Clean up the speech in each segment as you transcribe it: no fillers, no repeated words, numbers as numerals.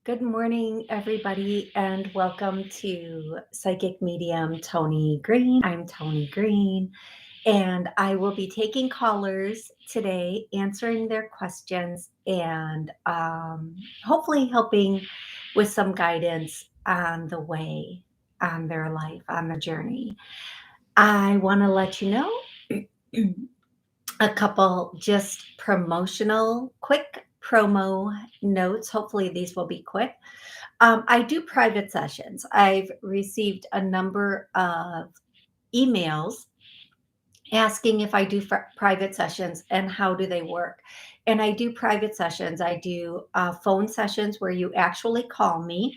Good morning, everybody, and welcome to Psychic Medium Toni Greene. I'm Toni Greene, and I will be taking callers today, answering their questions, and hopefully helping with some guidance on the way, on their life, on their journey. I want to let you know a couple just promotional, quick promo notes. Hopefully, these will be quick. I do private sessions. I've received a number of emails asking if I do private sessions and how do they work. And I do private sessions. I do phone sessions where you actually call me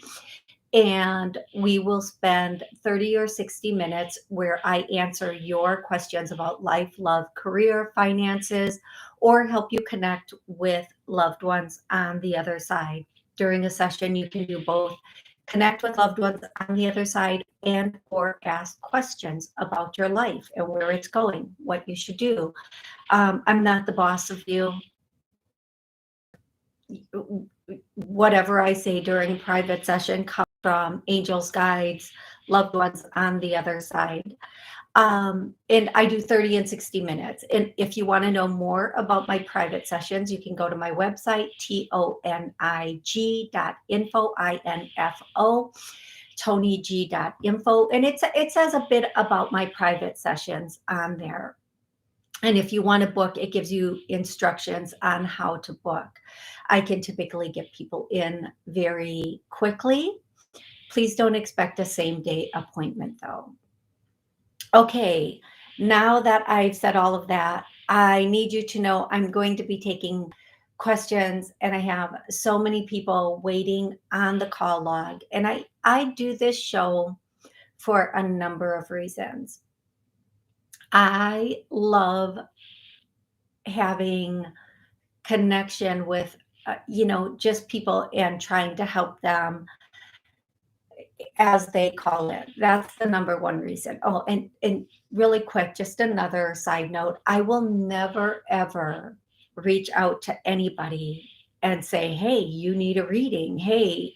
and we will spend 30 or 60 minutes where I answer your questions about life, love, career, finances, or help you connect with loved ones on the other side. During a session, you can do both connect with loved ones on the other side and or ask questions about your life and where it's going, what you should do. I'm not the boss of you. Whatever I say during private session comes from angels, guides, loved ones on the other side. And I do 30 and 60 minutes. And if you want to know more about my private sessions, you can go to my website, tonig.info, I-N-F-O, tonig.info. And it says a bit about my private sessions on there. And if you want to book, it gives you instructions on how to book. I can typically get people in very quickly. Please don't expect a same day appointment though. Okay, now that I've said all of that, I need you to know I'm going to be taking questions and I have so many people waiting on the call log. And I do this show for a number of reasons. I love having connection with just people and trying to help them as they call it. That's the number one reason. Oh, and really quick, just another side note, I will never ever reach out to anybody and say, hey, you need a reading. Hey,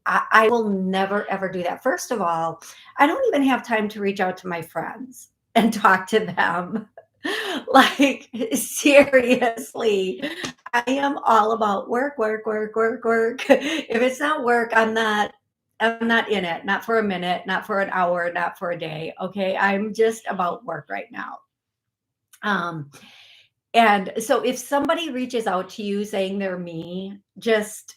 I will never ever do that. First of all, I don't even have time to reach out to my friends and talk to them. Like, seriously, I am all about work, work, work, work, work. If it's not work, I'm not in it, not for a minute, not for an hour, not for a day. Okay. I'm just about work right now. And so if somebody reaches out to you saying they're me, just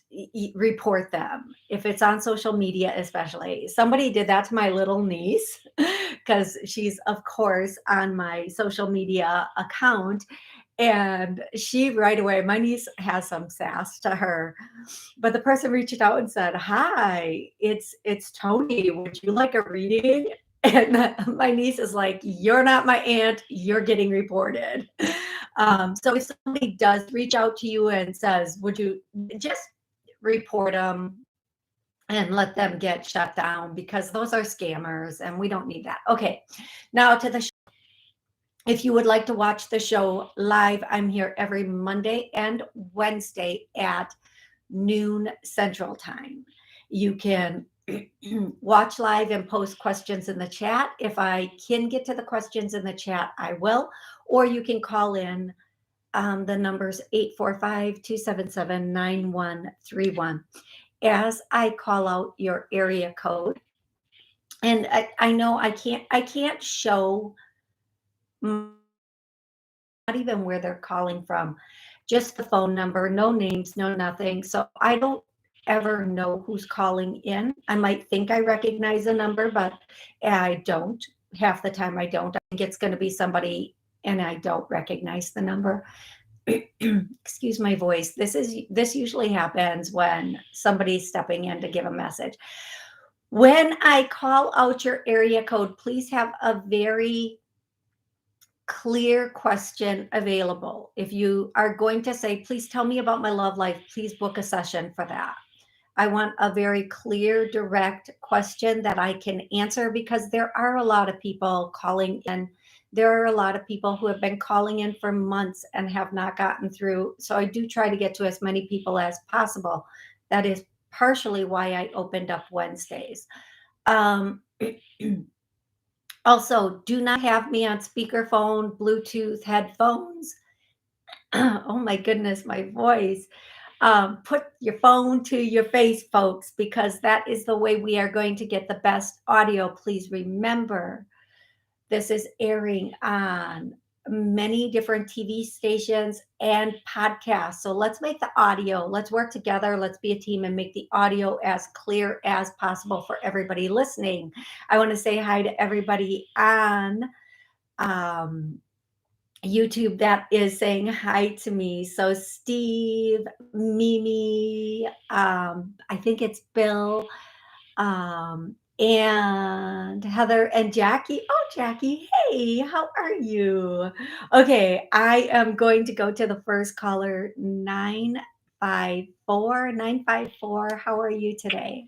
report them. If it's on social media, especially. Somebody did that to my little niece because she's, of course, on my social media account. And she right away, my niece has some sass to her, but the person reached out and said, "Hi, it's Toni. Would you like a reading?" And my niece is like, "You're not my aunt. You're getting reported." So if somebody does reach out to you and says, "Would you just report them and let them get shut down?" Because those are scammers, and we don't need that. Okay, now to the show. If you would like to watch the show live, I'm here every Monday and Wednesday at noon Central Time. You can watch live and post questions in the chat. If I can get to the questions in the chat, I will. Or you can call in. The number's 845-277-9131. As I call out your area code, and I know I can't show not even where they're calling from, just the phone number, no names, no nothing. So I don't ever know who's calling in. I might think I recognize a number, but I don't. Half the time I don't. I think it's going to be somebody and I don't recognize the number. Excuse my voice. This usually happens when somebody's stepping in to give a message. When I call out your area code, please have a very clear question available. If you are going to say, please tell me about my love life, please book a session for that. I want a very clear, direct question that I can answer because there are a lot of people calling in. There are a lot of people who have been calling in for months and have not gotten through. So I do try to get to as many people as possible. That is partially why I opened up Wednesdays. Um, Also, do not have me on speakerphone, Bluetooth, headphones. Oh my goodness, my voice. Put your phone to your face, folks, because that is the way we are going to get the best audio. Please remember, this is airing on many different TV stations and podcasts. So let's make the audio, let's work together, let's be a team and make the audio as clear as possible for everybody listening. I want to say hi to everybody on um, YouTube that is saying hi to me. So Steve, Mimi, I think it's Bill, and Heather and Jackie. Oh, Jackie, hey, how are you? Okay, I am going to go to the first caller, 954. How are you today?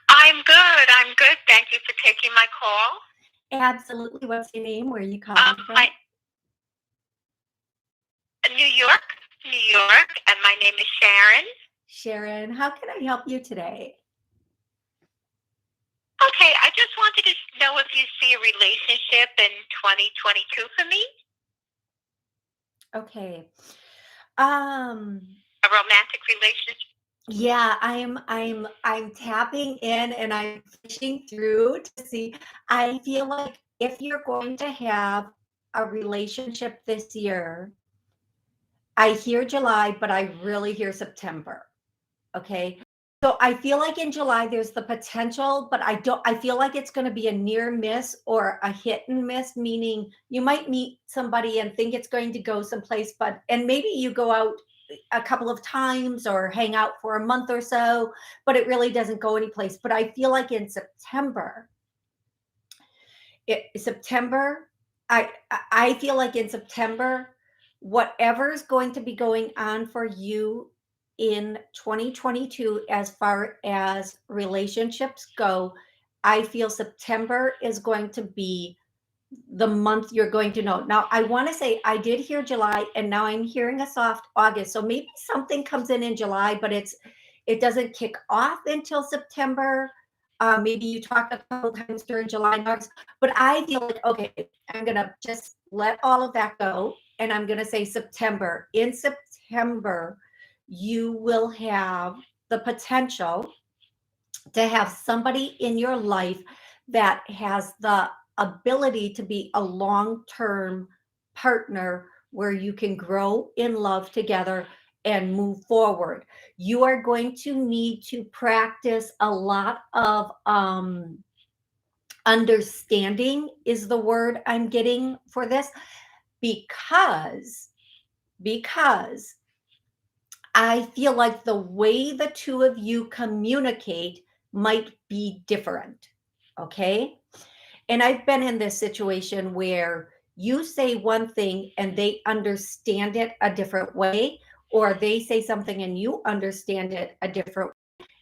I'm good. I'm good. Thank you for taking my call. Absolutely. What's your name? Where are you calling from? New York, and my name is Sharon. Sharon, how can I help you today? Okay, I just wanted to know if you see a relationship in 2022 for me. Okay. A romantic relationship. Yeah, I'm tapping in and I'm fishing through to see. I feel like if you're going to have a relationship this year, I hear July, but I really hear September. Okay. So I feel like in July there's the potential, but I feel like it's going to be a near miss or a hit and miss, meaning you might meet somebody and think it's going to go someplace, and maybe you go out a couple of times or hang out for a month or so, but it really doesn't go anyplace. But I feel like in September, I feel like in September, whatever's going to be going on for you in 2022 as far as relationships go, I feel September is going to be the month you're going to know. Now, I want to say I did hear July and now I'm hearing a soft August. So maybe something comes in July, but it doesn't kick off until September. Maybe you talk a couple times during July and August, but I feel like, okay, I'm going to just let all of that go. And I'm going to say September. In September, you will have the potential to have somebody in your life that has the ability to be a long-term partner where you can grow in love together and move forward. You are going to need to practice a lot of understanding is the word I'm getting for this, because I feel like the way the two of you communicate might be different. Okay. And I've been in this situation where you say one thing and they understand it a different way, or they say something and you understand it a different way.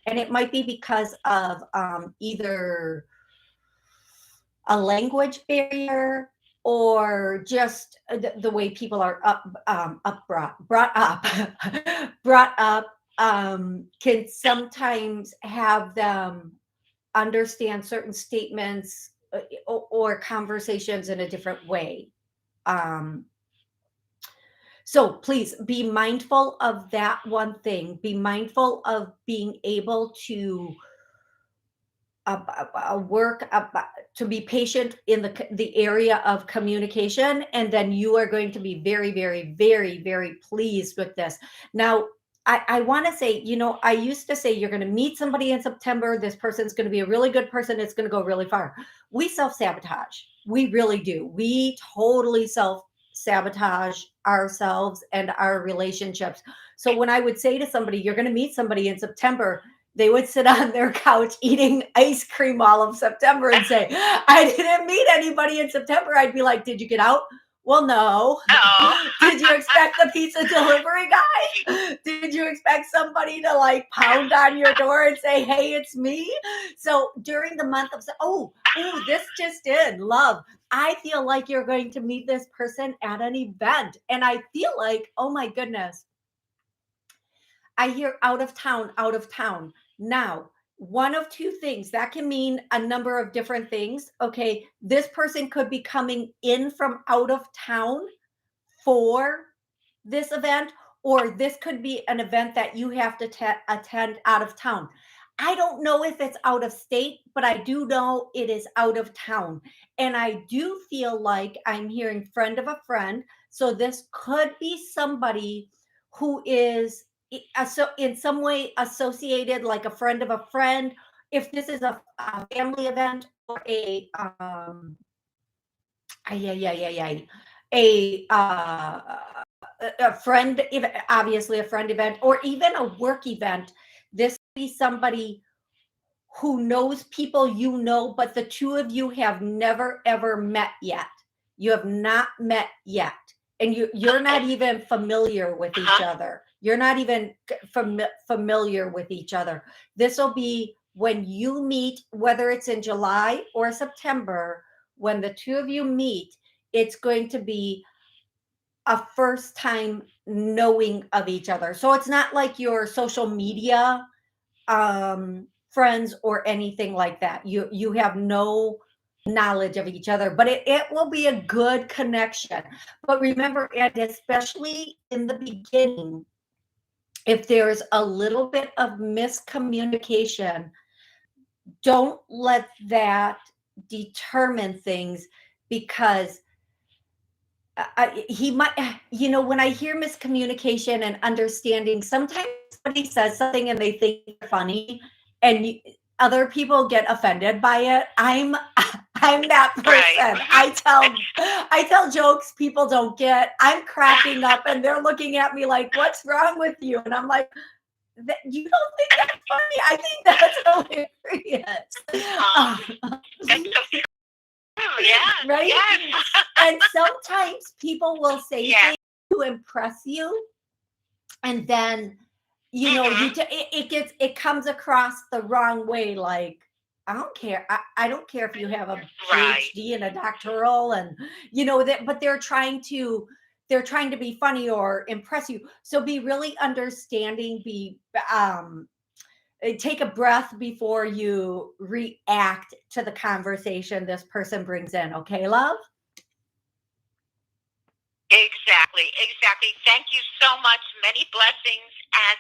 And it might be because of either a language barrier or just the way people are brought up brought up can sometimes have them understand certain statements or conversations in a different way. um, so please be mindful of that one thing. Be mindful of being able to work to be patient in the area of communication, and then you are going to be very, very, very, very pleased with this. Now, I want to say, I used to say you're going to meet somebody in September. This person's going to be a really good person. It's going to go really far. We self-sabotage. We really do. We totally self-sabotage ourselves and our relationships. So when I would say to somebody, you're going to meet somebody in September, they would sit on their couch eating ice cream all of September and say, I didn't meet anybody in September. I'd be like, did you get out? Well, no. Oh. Did you expect the pizza delivery guy? Did you expect somebody to like pound on your door and say, hey, it's me? So during the month of, this just in, love. I feel like you're going to meet this person at an event. And I feel like, oh my goodness, I hear out of town, out of town. Now, one of two things that can mean a number of different things. Okay, this person could be coming in from out of town for this event, or this could be an event that you have to attend out of town. I don't know if it's out of state, but I do know it is out of town. And I do feel like I'm hearing friend of a friend. So this could be somebody who is in some way associated, like a friend of a friend. If this is a family event or yeah, yeah, yeah, yeah, a friend, obviously a friend event, or even a work event. This could be somebody who knows people you know, but the two of you have never ever met yet. You have not met yet. And you're not even familiar with each other. You're not even familiar with each other. This will be when you meet, whether it's in July or September, when the two of you meet, it's going to be a first time knowing of each other. So it's not like your social media friends or anything like that. You have no knowledge of each other, but it will be a good connection. But remember, and especially in the beginning, if there's a little bit of miscommunication, don't let that determine things, because he might, when I hear miscommunication and understanding, sometimes somebody says something and they think it's funny, and other people get offended by it. I'm that person. Right. I tell jokes people don't get. I'm cracking up and they're looking at me like, what's wrong with you? And I'm like, you don't think that's funny? I think that's hilarious. That's so true. Yeah. Right? Yes. And sometimes people will say Yes. things to impress you, and then it comes across the wrong way. Like, I don't care. I don't care if you have a Right. PhD and a doctoral, and that, but they're trying to be funny or impress you. So be really understanding. Take a breath before you react to the conversation this person brings in. Okay, love? Exactly. Thank you so much. Many blessings, and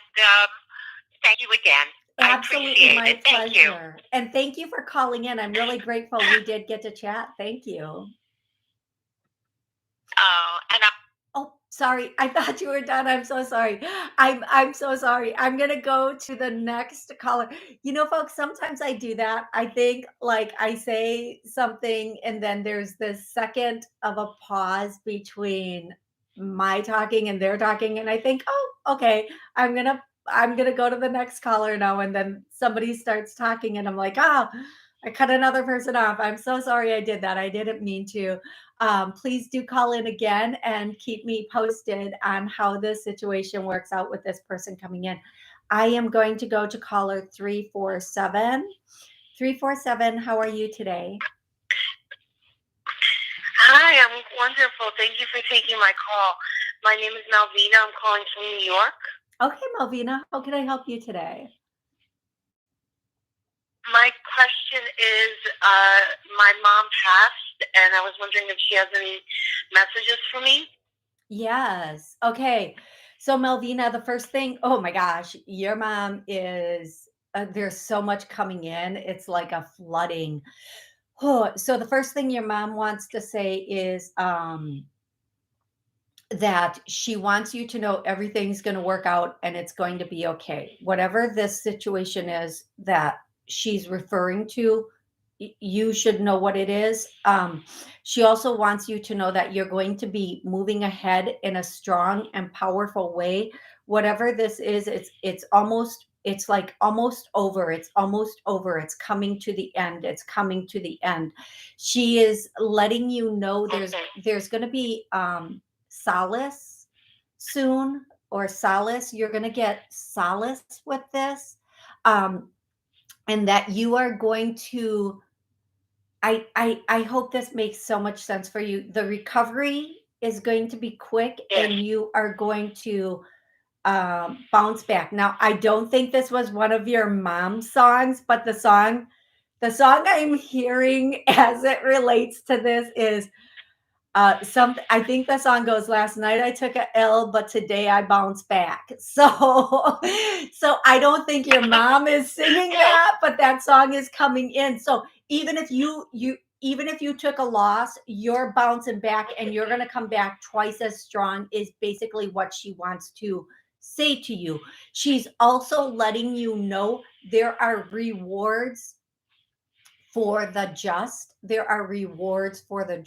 thank you again. Absolutely, I appreciate my it. Thank you. pleasure. And thank you for calling in. I'm really grateful we did get to chat. Thank you. And Oh, sorry. I thought you were done. I'm so sorry. I'm so sorry. I'm gonna go to the next caller. Folks, sometimes I do that. I think, like, I say something and then there's this second of a pause between my talking and their talking, and I think, oh, okay, I'm gonna go to the next caller now, and then somebody starts talking and I'm like, oh, I cut another person off. I'm so sorry I did that. I didn't mean to. Please do call in again and keep me posted on how this situation works out with this person coming in. I am going to go to caller 347. 347, how are you today? Hi, I'm wonderful. Thank you for taking my call. My name is Malvina. I'm calling from New York. Okay, Malvina, how can I help you today? My question is, my mom passed, and I was wondering if she has any messages for me. Yes. Okay. So, Melvina, the first thing, oh my gosh, your mom is, there's so much coming in. It's like a flooding. Oh, so the first thing your mom wants to say is that she wants you to know everything's going to work out and it's going to be okay. Whatever this situation is that she's referring to, you should know what it is. She also wants you to know that you're going to be moving ahead in a strong and powerful way. Whatever this is, it's like almost over. It's almost over. It's coming to the end. It's coming to the end. She is letting you know there's going to be solace soon, or solace. You're going to get solace with this. And that you are going to, I hope this makes so much sense for you. The recovery is going to be quick, Yes. and you are going to Bounce Back. Now, I don't think this was one of your mom's songs, but the song I'm hearing as it relates to this is I think the song goes, last night I took a L, but today I bounce back. So I don't think your mom is singing Yes. that, but that song is coming in. So even if you took a loss, you're bouncing back and you're going to come back twice as strong, is basically what she wants to say to you. She's also letting you know there are rewards for the just. There are rewards for the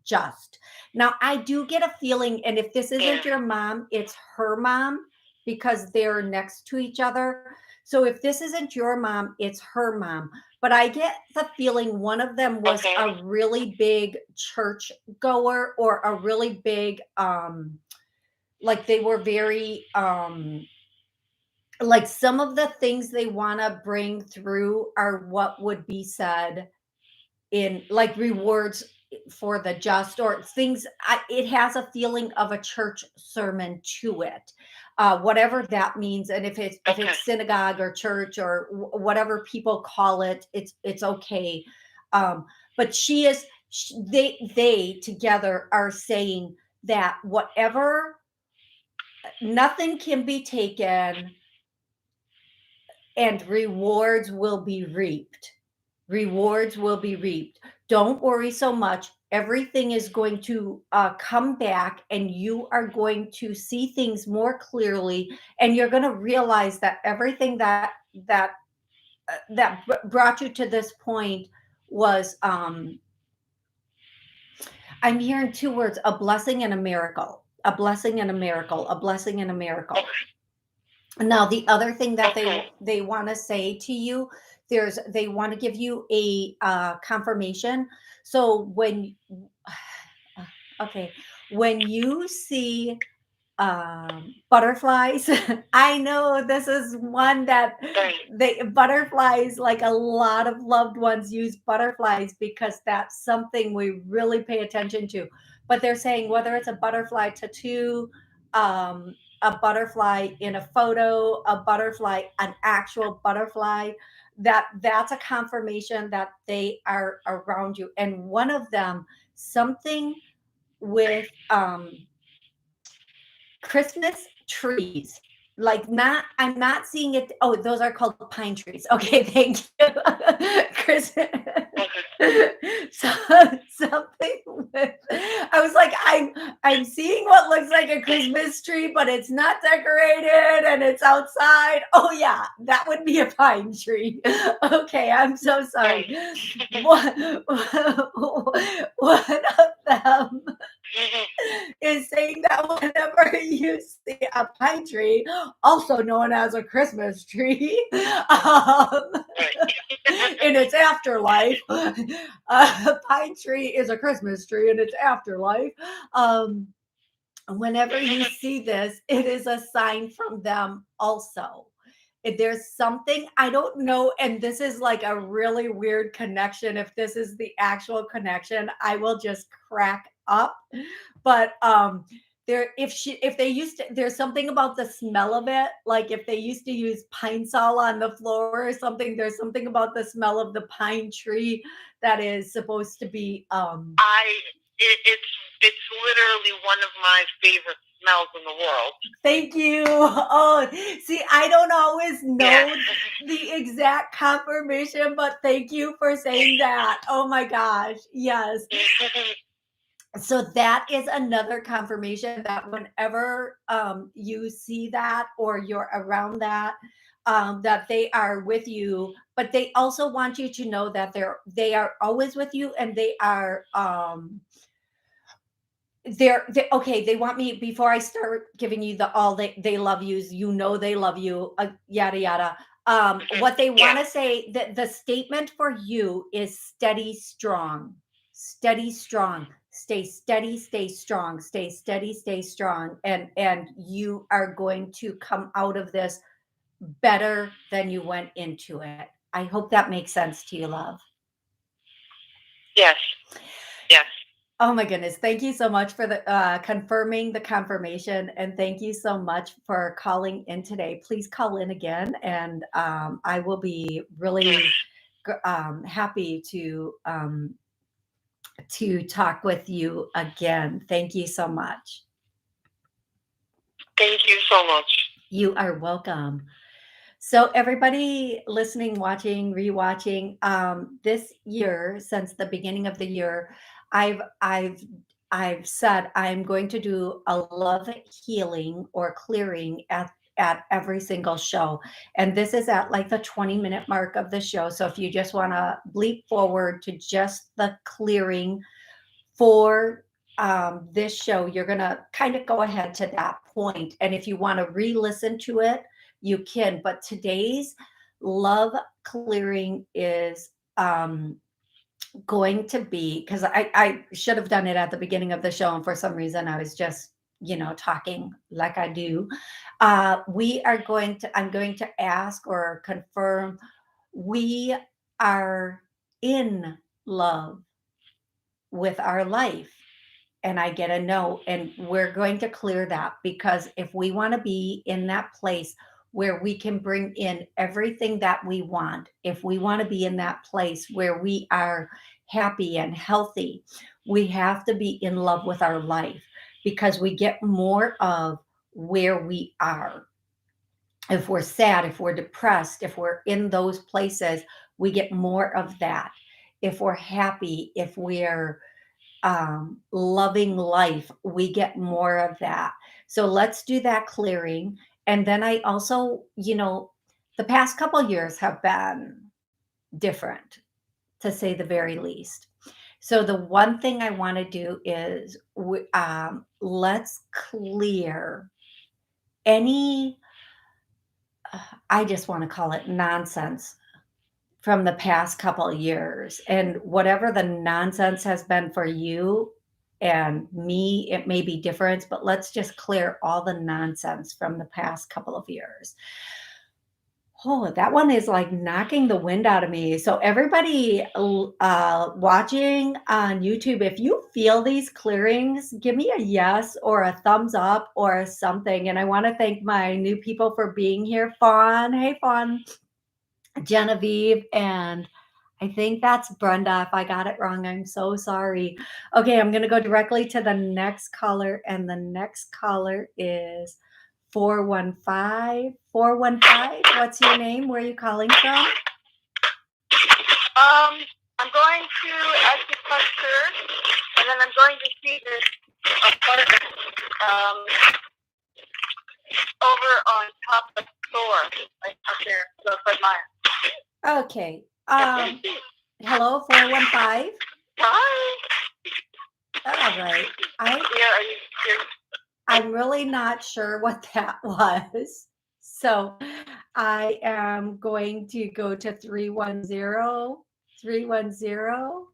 just. Now, I do get a feeling, and if this Yeah. isn't your mom, it's her mom, because they're next to each other. So if this isn't your mom, it's her mom. But I get the feeling one of them was Okay. a really big church goer, or a really big, like they were very, like some of the things they want to bring through are what would be said in like rewards for the just, or things. It has a feeling of a church sermon to it, whatever that means. And if Okay. it's synagogue or church or whatever people call it, it's okay. But they together are saying that whatever, nothing can be taken, and rewards will be reaped. Rewards will be reaped. Don't worry so much. Everything is going to come back, and you are going to see things more clearly, and you're going to realize that everything that brought you to this point was, I'm hearing two words: a blessing and a miracle. A blessing and a miracle. A blessing and a miracle. Now, the other thing that Okay. they want to say to you, they want to give you a confirmation. So when, okay, when you see butterflies, I know this is one that Right. butterflies, like a lot of loved ones use butterflies because that's something we really pay attention to. But they're saying whether it's a butterfly tattoo, a butterfly in a photo, a butterfly, an actual butterfly, that's a confirmation that they are around you. And one of them, something with Christmas trees. Like, not, I'm not seeing it. Oh, those are called pine trees. Okay, thank you. Christmas. Okay. So, something with, I was like, I'm seeing what looks like a Christmas tree, but it's not decorated and it's outside. Oh yeah, that would be a pine tree. Okay, I'm so sorry. Right. One, one of them is saying that whenever you see a pine tree, also known as a Christmas tree, Right. in its afterlife, a pine tree is a Christmas tree in its afterlife. Um, Whenever you see this, it is a sign from them also. If there's something, I don't know, and this is like a really weird connection. If this is the actual connection, I will just crack up. But if they used to, there's something about the smell of it. Like if they used to use pine sol on the floor or something, there's something about the smell of the pine tree that is supposed to be, It's literally one of my favorite smells in the world. thank you. Oh, see, I don't always Yes. know the exact confirmation, but thank you for saying that. Oh my gosh. Yes. So that is another confirmation that whenever you see that, or you're around that, that they are with you. But they also want you to know that they are always with you, and they okay. They want me, before I start giving you the all they love yous, they love you, yada yada. What they Yeah. want to say, that the statement for you is steady strong. Steady strong. Stay steady, stay strong. Stay steady, stay strong. And you are going to come out of this better than you went into it. I hope that makes sense to you, love. Yes. Yes. Oh my goodness. Thank you so much for the confirming the confirmation. And thank you so much for calling in today. Please call in again. And I will be really happy to talk with you again. Thank you so much. Thank you so much. You are welcome. So everybody listening, watching, rewatching, this year, since the beginning of the year, I've I've I've said I'm going to do a love healing or clearing at every single show. And this is at like the 20-minute mark of the show. So if you just want to bleep forward to just the clearing for this show, you're going to kind of go ahead to that point. And if you want to re listen to it, you can. But today's love clearing is going to be because I should have done it at the beginning of the show. And for some reason, I was just, talking like I do. I'm going to ask or confirm we are in love with our life, and I get a no. And we're going to clear that because if we want to be in that place where we can bring in everything that we want, if we want to be in that place where we are happy and healthy, we have to be in love with our life because we get more of where we are. If we're sad, if we're depressed, if we're in those places, we get more of that. If we're happy, if we're loving life, we get more of that. So let's do that clearing. And then I also, the past couple years have been different, to say the very least. So the one thing I want to do is let's clear any, I just want to call it nonsense from the past couple of years. And whatever the nonsense has been for you and me, it may be different, but let's just clear all the nonsense from the past couple of years. Oh, that one is like knocking the wind out of me. So everybody watching on YouTube, if you feel these clearings, give me a yes or a thumbs up or something. And I want to thank my new people for being here. Fawn, hey Fawn, Genevieve, and I think that's Brenda. If I got it wrong, I'm so sorry. Okay, I'm going to go directly to the next caller, and the next caller is 415. 415, what's your name? Where are you calling from? I'm going to acupuncture, and then I'm going to see this apartment over on top of the store, like up there, Fred Meyer. Okay. Hello, 415. Hi. All right. I'm really not sure what that was. So I am going to go to 310. 310.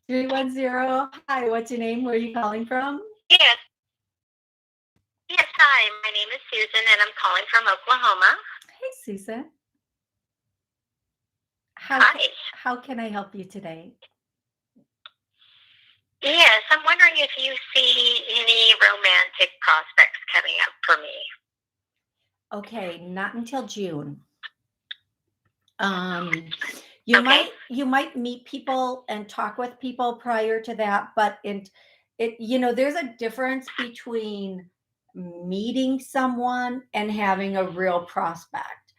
310. Hi, what's your name? Where are you calling from? Yes. Yes, hi. My name is Susan, and I'm calling from Oklahoma. Hey, Susan. Hi. How can I help you today? Yes, I'm wondering if you see any romantic prospects coming up for me. Okay, not until June. You might meet people and talk with people prior to that, but there's a difference between meeting someone and having a real prospect.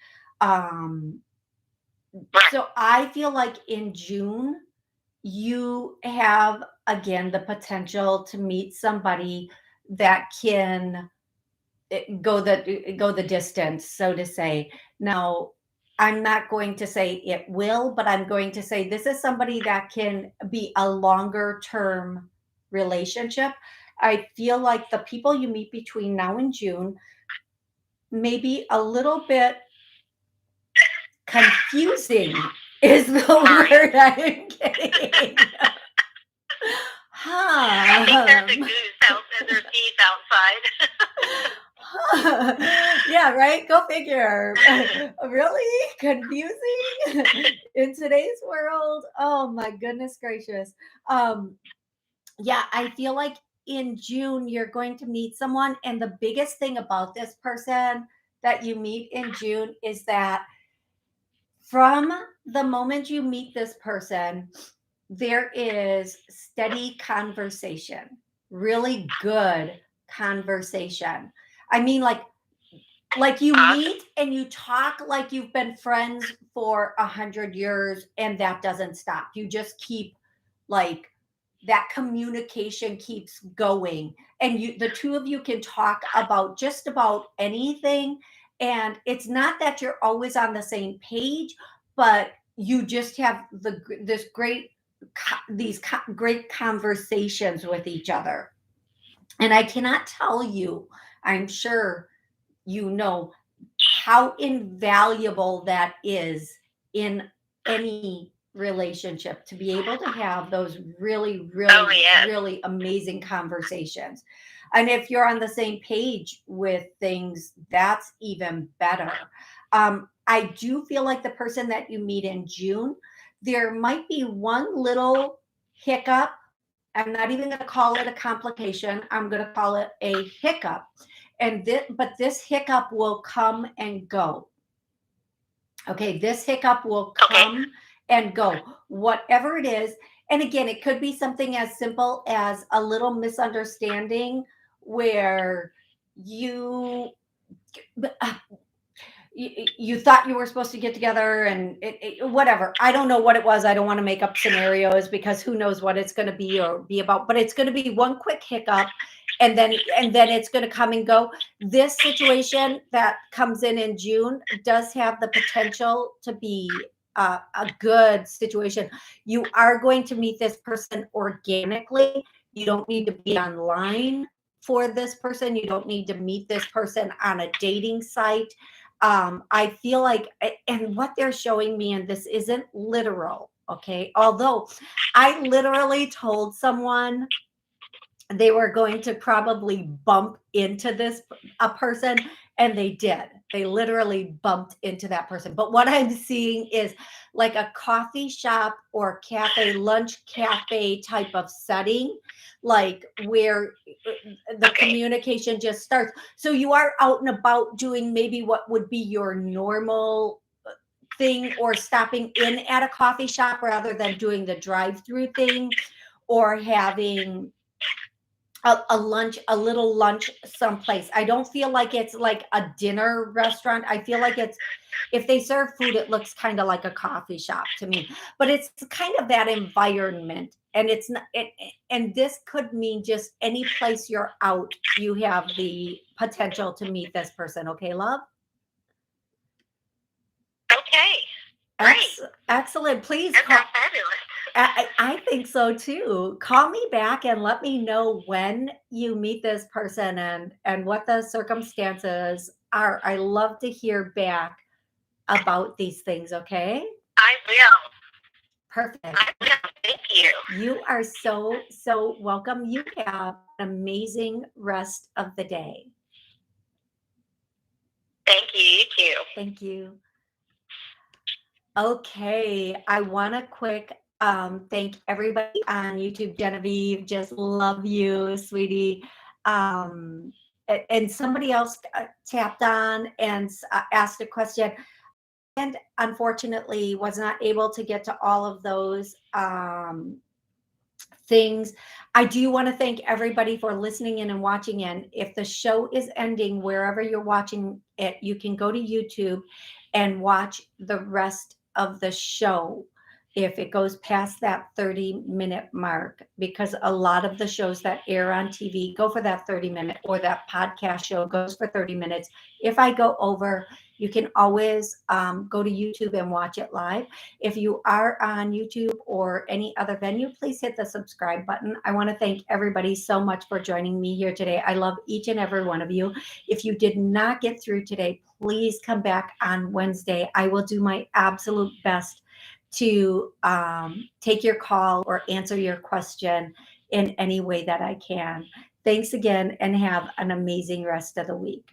So I feel like in June, you have again the potential to meet somebody that can go the distance, so to say. Now, I'm not going to say it will, but I'm going to say this is somebody that can be a longer term relationship. I feel like the people you meet between now and June may be a little bit confusing is the word I'm getting. I think there's a goose out and there's geese outside. Yeah, right? Go figure. Really? Confusing? In today's world? Oh my goodness gracious. yeah, I feel like in June you're going to meet someone, and the biggest thing about this person that you meet in June is that from the moment you meet this person, there is steady conversation, really good conversation. I mean, like you Awesome. meet and you talk like you've been friends for 100 years, and that doesn't stop. You just keep like that communication keeps going, and the two of you can talk about just about anything, and it's not that you're always on the same page, but you just have this great great conversations with each other. And I cannot tell you, I'm sure you know how invaluable that is in any relationship, to be able to have those really, Oh, really, yes. really amazing conversations. And if you're on the same page with things, that's even better. I do feel like the person that you meet in June, there might be one little hiccup. I'm not even going to call it a complication. I'm going to call it a hiccup. But this hiccup will come and go. Okay, this hiccup will Okay. come and go, whatever it is. And again, it could be something as simple as a little misunderstanding where you you thought you were supposed to get together, and whatever. I don't know what it was. I don't want to make up scenarios, because who knows what it's going to be or be about, but it's going to be one quick hiccup, and then it's going to come and go. This situation that comes in June does have the potential to be a good situation. You are going to meet this person organically. You don't need to be online for this person. You don't need to meet this person on a dating site. I feel like, and what they're showing me, and this isn't literal, okay? Although I literally told someone they were going to probably bump into this a person, and they did. They literally bumped into that person. But what I'm seeing is like a coffee shop or cafe, lunch cafe type of setting, like where the Okay. communication just starts. So you are out and about doing maybe what would be your normal thing, or stopping in at a coffee shop rather than doing the drive-through thing, or having a lunch, a little lunch someplace. I don't feel like it's like a dinner restaurant. I feel like it's, if they serve food, it looks kind of like a coffee shop to me. But it's kind of that environment, and it's not. And this could mean just any place you're out, you have the potential to meet this person. Okay, love. Okay. Great. Ex- Excellent. Please That call. sounds fabulous. I think so too. Call me back and let me know when you meet this person, and what the circumstances are. I love to hear back about these things, okay? I will. Perfect. I will. Thank you. You are so welcome. You have an amazing rest of the day. Thank you. You too. Thank you. Okay, I want to quick thank everybody on YouTube. Genevieve, just love you, sweetie. And somebody else tapped on and asked a question, and unfortunately was not able to get to all of those things. I do want to thank everybody for listening in and watching in. If the show is ending wherever you're watching it, you can go to YouTube and watch the rest of the show if it goes past that 30-minute mark, because a lot of the shows that air on TV go for that 30-minute, or that podcast show goes for 30 minutes. If I go over, you can always go to YouTube and watch it live. If you are on YouTube or any other venue, please hit the subscribe button. I want to thank everybody so much for joining me here today. I love each and every one of you. If you did not get through today, please come back on Wednesday. I will do my absolute best to take your call or answer your question in any way that I can. Thanks again, and have an amazing rest of the week.